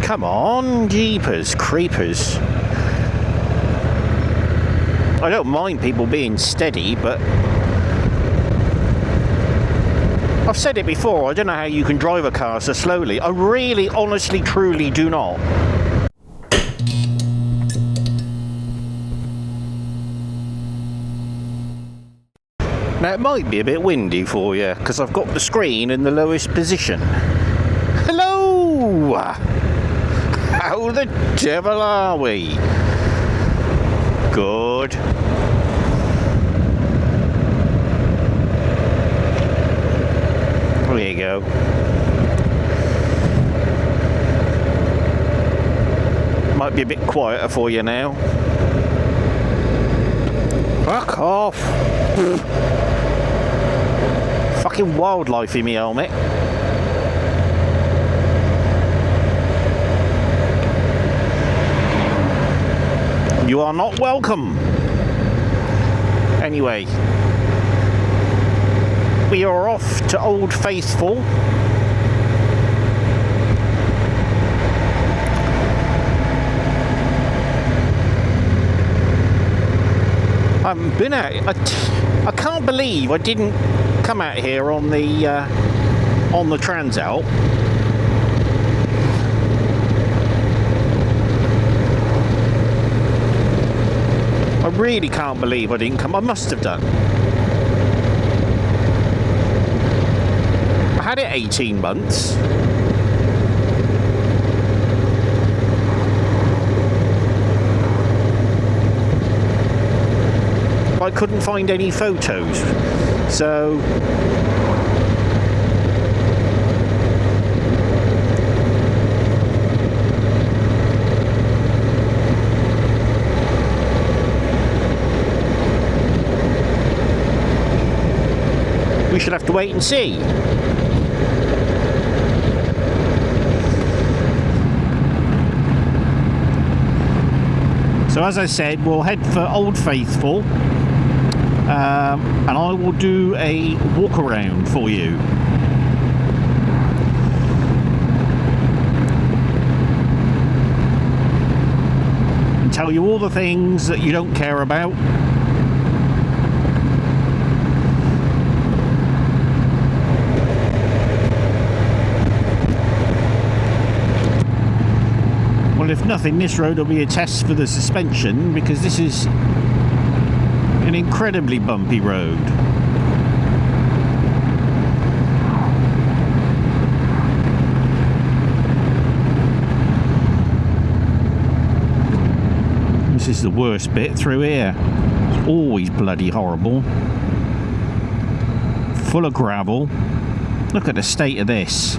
Come on, jeepers, creepers. I don't mind people being steady, but I've said it before, I don't know how you can drive a car so slowly. I really, honestly, truly do not. Now it might be a bit windy for you, because I've got the screen in the lowest position. Hello! How the devil are we? Good. There you go. Might be a bit quieter for you now. Fuck off! Fucking wildlife in me helmet. You are not welcome. Anyway, we are off to Old Faithful. I haven't been out. I can't believe I didn't come out here on the Transalp. I really can't believe I didn't come. I must have done. I had it 18 months. I couldn't find any photos, so we should have to wait and see. So as I said, we'll head for Old Faithful. And I will do a walk around for you. And tell you all the things that you don't care about. Well, if nothing, this road will be a test for the suspension, because this is an incredibly bumpy road. This is the worst bit through here. It's always bloody horrible. Full of gravel. Look at the state of this.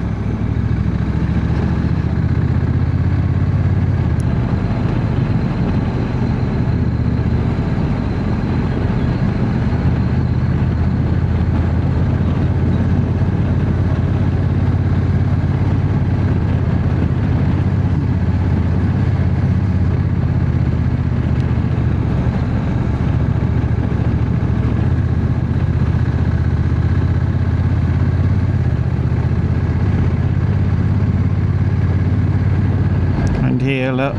Here, look.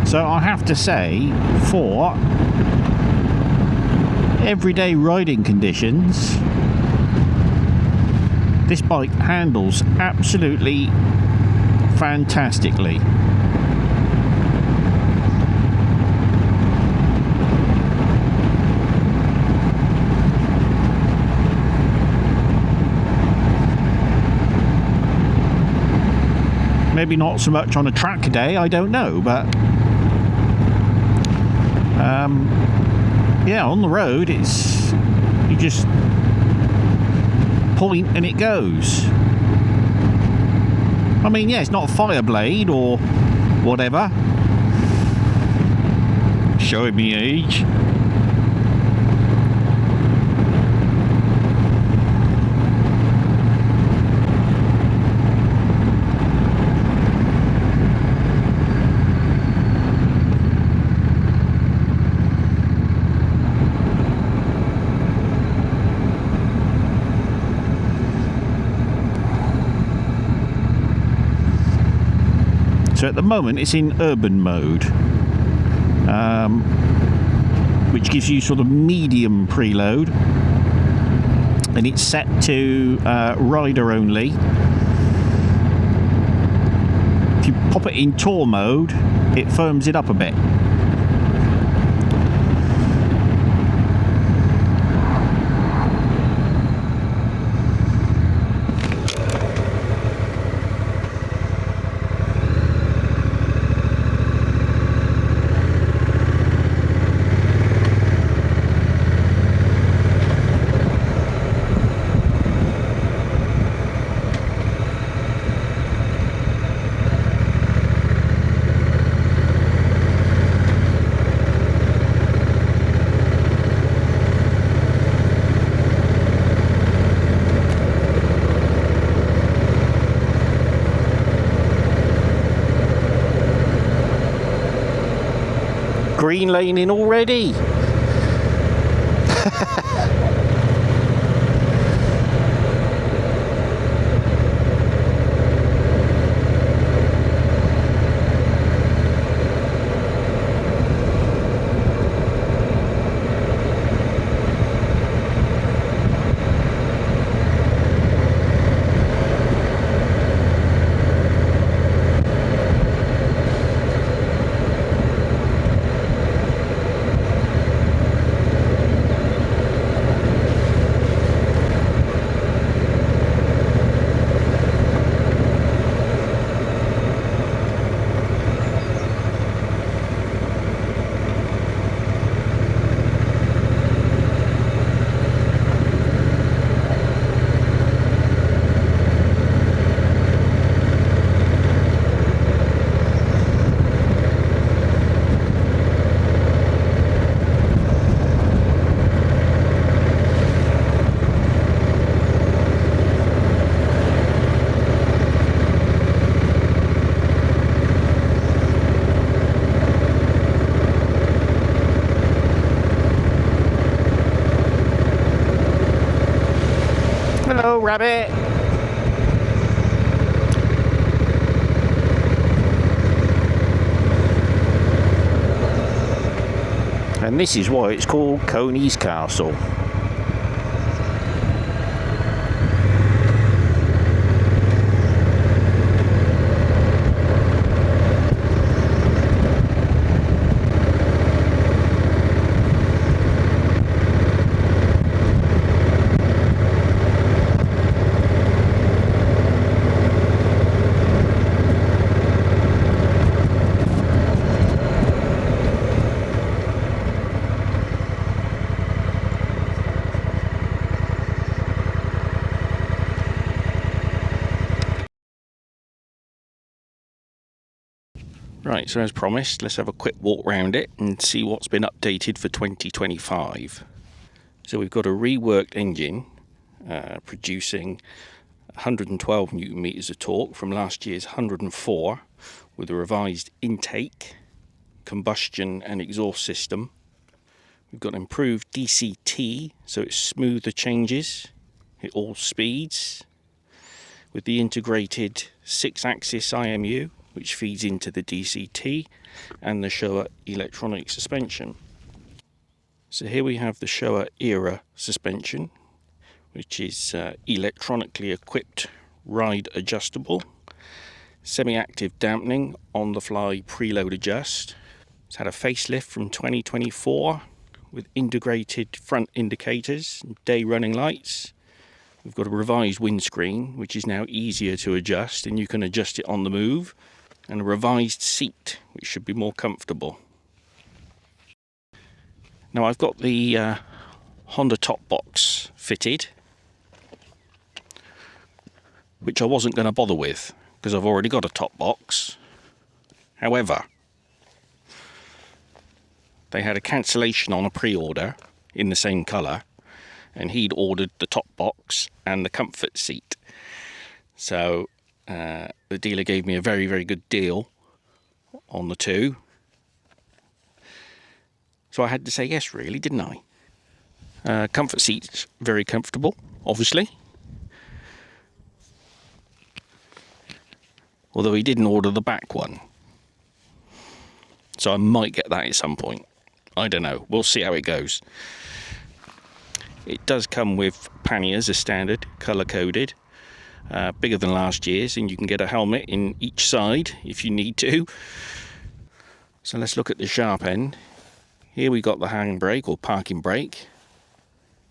So I have to say, for everyday riding conditions, this bike handles absolutely fantastically. Maybe not so much on a track day, I don't know, but yeah, on the road it's, you just point and it goes. I mean, yeah, it's not a Fireblade or whatever. Showing me age. So at the moment it's in urban mode, which gives you sort of medium preload, and it's set to rider only. If you pop it in tour mode, it firms it up a bit. Green lane in already. Hello, rabbit. And this is why it's called Coney's Castle. Right, so as promised, let's have a quick walk around it and see what's been updated for 2025. So we've got a reworked engine producing 112 newton meters of torque from last year's 104, with a revised intake, combustion and exhaust system. We've got improved DCT, so it's smoother changes at all speeds, with the integrated 6-axis IMU, which feeds into the DCT, and the Showa electronic suspension. So here we have the Showa Era suspension, which is electronically equipped, ride adjustable, semi-active dampening, on-the-fly preload adjust. It's had a facelift from 2024 with integrated front indicators and day running lights. We've got a revised windscreen, which is now easier to adjust, and you can adjust it on the move, and a revised seat, which should be more comfortable. Now I've got the Honda top box fitted, which I wasn't going to bother with because I've already got a top box. However, they had a cancellation on a pre-order in the same colour, and he'd ordered the top box and the comfort seat. So the dealer gave me a very, very good deal on the two. So I had to say yes, really, didn't I? Comfort seat's very comfortable, obviously. Although he didn't order the back one, So I might get that at some point. I don't know. We'll see how it goes. It does come with panniers as standard, colour coded, bigger than last year's, and you can get a helmet in each side if you need to. So let's look at the sharp end. Here we got the handbrake or parking brake.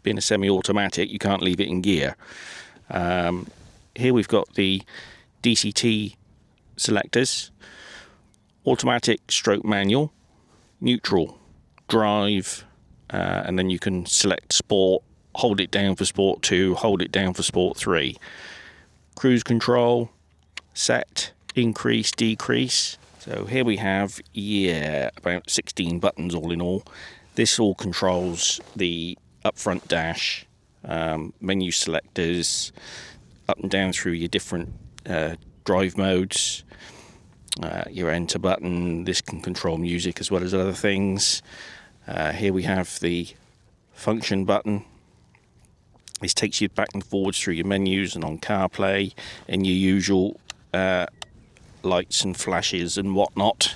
Being a semi-automatic, you can't leave it in gear. Here we've got the DCT selectors, automatic stroke manual, neutral, drive, and then you can select sport, hold it down for sport 2, hold it down for sport 3. Cruise control, set, increase, decrease. So here we have, about 16 buttons all in all. This all controls the up front dash, menu selectors, up and down through your different drive modes, your enter button. This can control music as well as other things. Here we have the function button. This takes you back and forwards through your menus and on CarPlay and your usual lights and flashes and whatnot.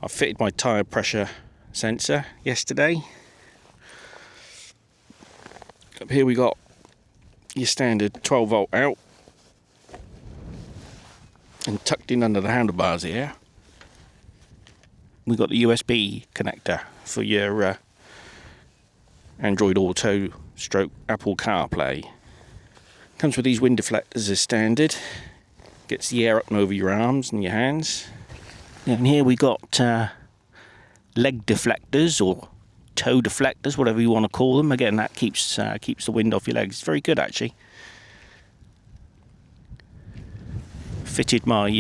I fitted my tyre pressure sensor yesterday. Up here we got your standard 12 volt out, and tucked in under the handlebars here we got the USB connector for your Android Auto stroke Apple CarPlay. Comes with these wind deflectors as standard. Gets the air up and over your arms and your hands. And here we got leg deflectors or toe deflectors, whatever you want to call them. Again, that keeps the wind off your legs. It's very good, actually. Fitted my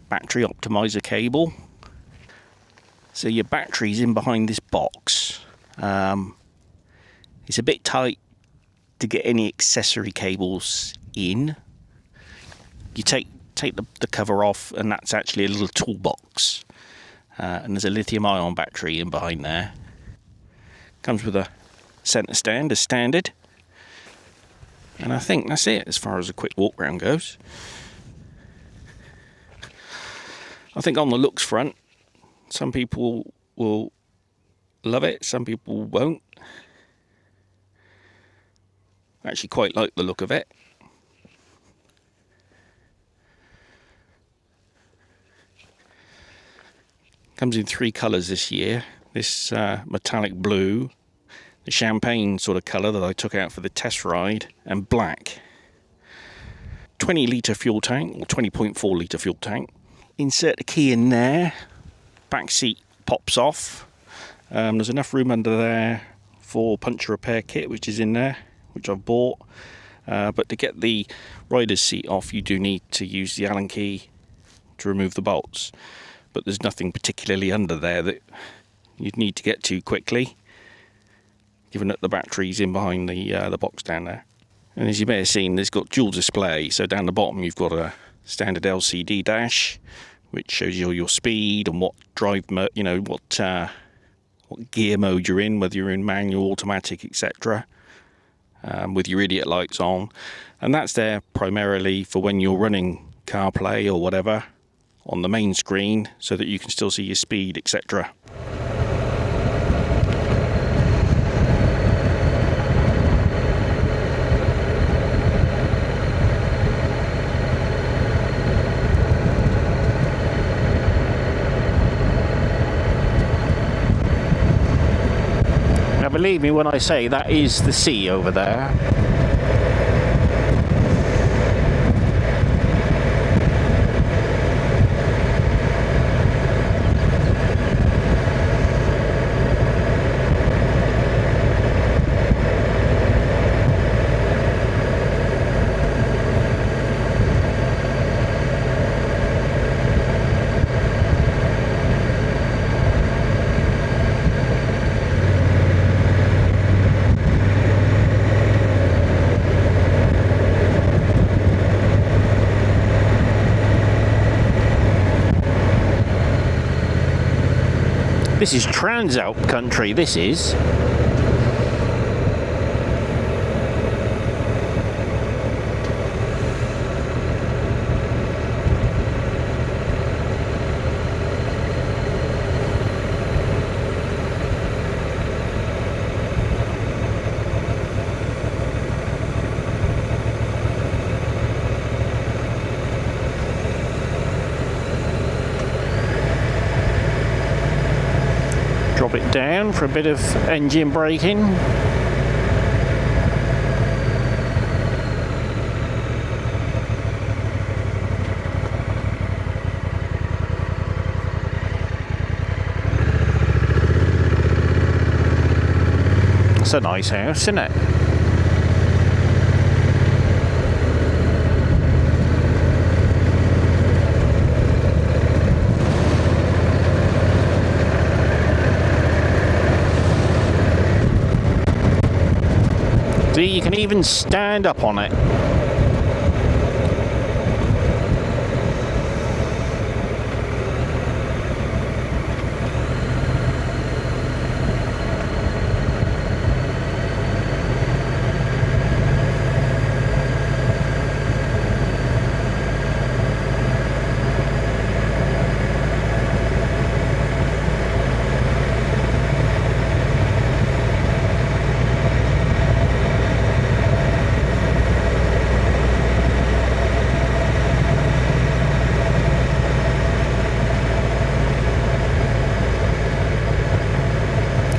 battery optimizer cable. So your battery's in behind this box. It's a bit tight to get any accessory cables in. You take the cover off, and that's actually a little toolbox. And there's a lithium-ion battery in behind there. Comes with a centre stand as standard. And I think that's it as far as a quick walk round goes. I think on the looks front, some people will love it, some people won't. I actually quite like the look of it. Comes in 3 colours this year. This metallic blue, the champagne sort of colour that I took out for the test ride, and black. 20 litre fuel tank, or 20.4 litre fuel tank. Insert the key in there. Back seat pops off. There's enough room under there for puncture repair kit, which is in there, which I've bought. But to get the rider's seat off, you do need to use the Allen key to remove the bolts. But there's nothing particularly under there that you'd need to get to quickly, given that the battery's in behind the box down there. And as you may have seen, it's got dual display. So down the bottom you've got a standard LCD dash, which shows you your speed and what drive mode, what gear mode you're in, whether you're in manual, automatic, etc. With your idiot lights on, and that's there primarily for when you're running CarPlay or whatever on the main screen, so that you can still see your speed, etc. Now believe me when I say that is the sea over there. This is Transalp country, this is. down for a bit of engine braking. It's a nice house, isn't it? See, you can even stand up on it.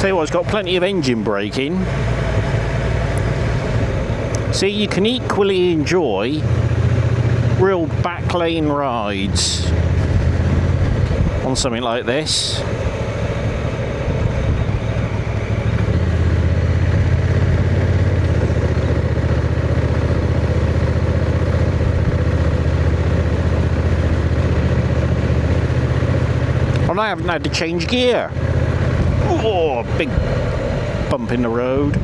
Tell you what, it's got plenty of engine braking. See, you can equally enjoy real back lane rides on something like this. And I haven't had to change gear. Oh, big bump in the road.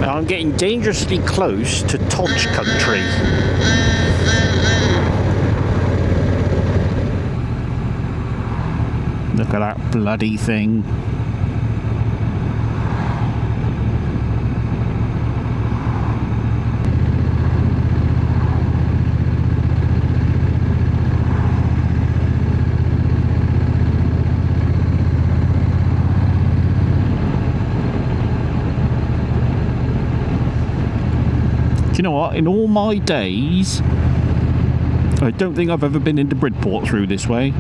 Now I'm getting dangerously close to Todge country. Look at that bloody thing. You know what, in all my days, I don't think I've ever been into Bridport through this way.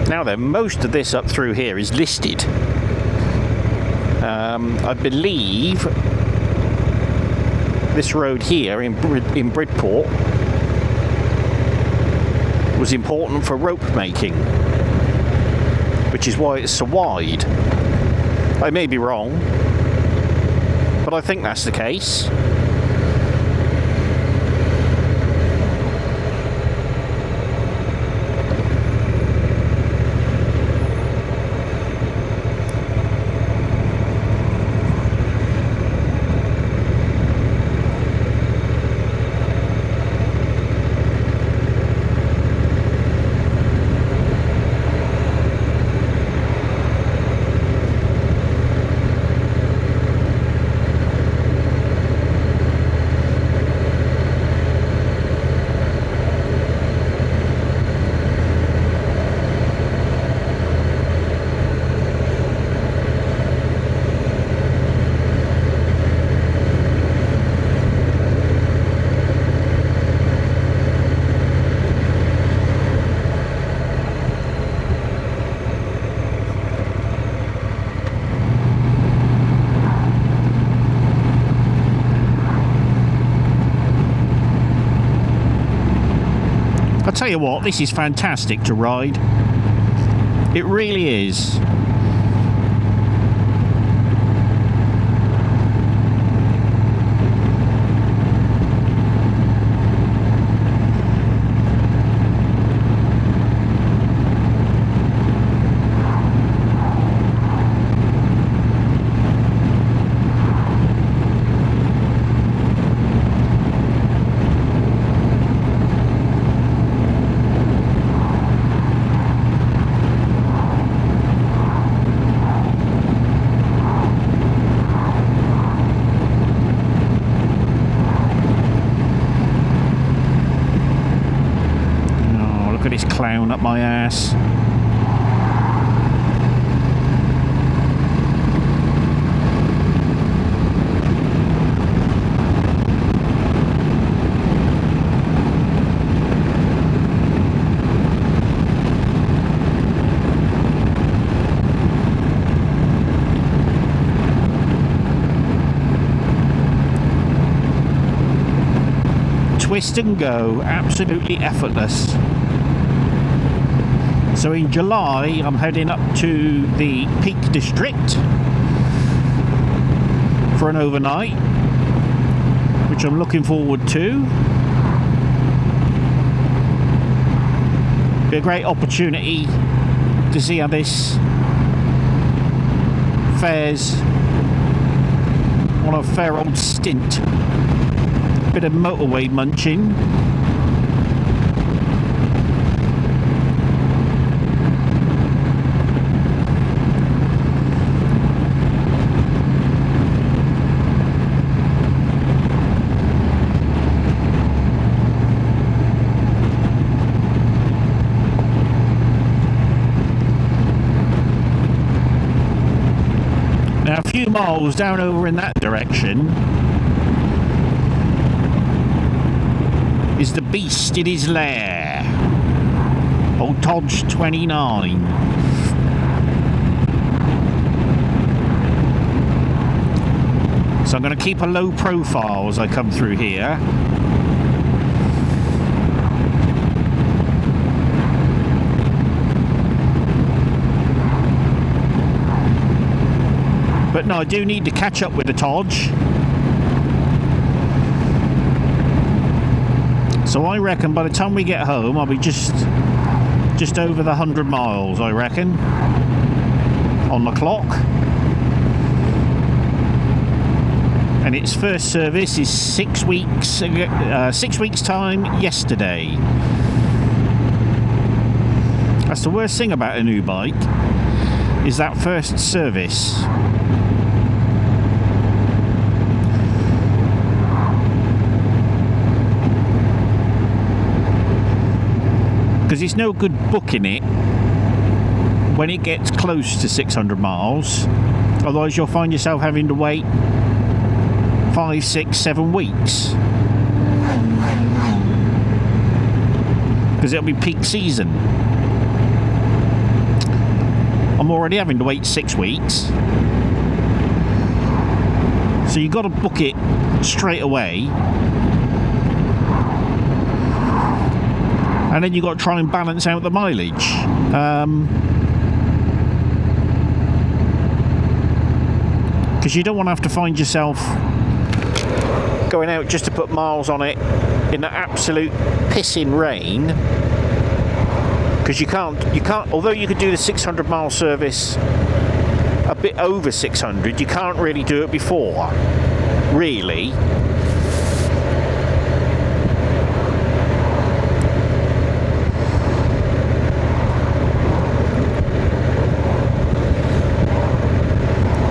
Now then, most of this up through here is listed. I believe this road here in Bridport was important for rope making, which is why it's so wide. I may be wrong, but I think that's the case. I'll tell you what, this is fantastic to ride. It really is. Look at this clown up my ass. Twist and go, absolutely effortless. So in July I'm heading up to the Peak District for an overnight, which I'm looking forward to. Be a great opportunity to see how this fares on a fair old stint. Bit of motorway munching. Now a few miles down over in that direction is the beast in his lair, old Dodge 29. So I'm going to keep a low profile as I come through here. But no, I do need to catch up with the Dodge. So I reckon by the time we get home, I'll be just over the 100 miles, I reckon, on the clock. And its first service is 6 weeks time yesterday. That's the worst thing about a new bike, is that first service. Because it's no good booking it when it gets close to 600 miles. Otherwise you'll find yourself having to wait 5, 6, 7 weeks. Because it'll be peak season. I'm already having to wait 6 weeks. So you've got to book it straight away. And then you've got to try and balance out the mileage. Because you don't want to have to find yourself going out just to put miles on it in the absolute pissing rain. Because you can't, although you could do the 600 mile service a bit over 600, you can't really do it before, really.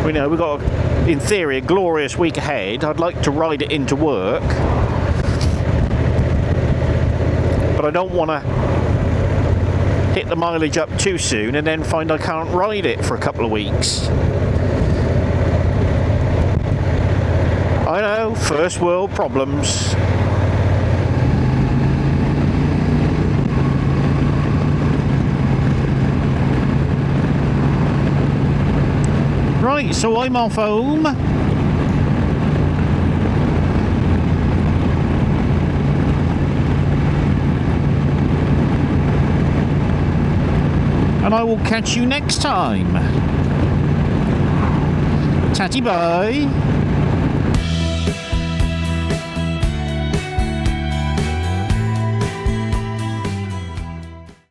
We know we've got, in theory, a glorious week ahead. I'd like to ride it into work, but I don't want to hit the mileage up too soon and then find I can't ride it for a couple of weeks. I know, first world problems. Right, so I'm off home. And I will catch you next time. Tatty bye.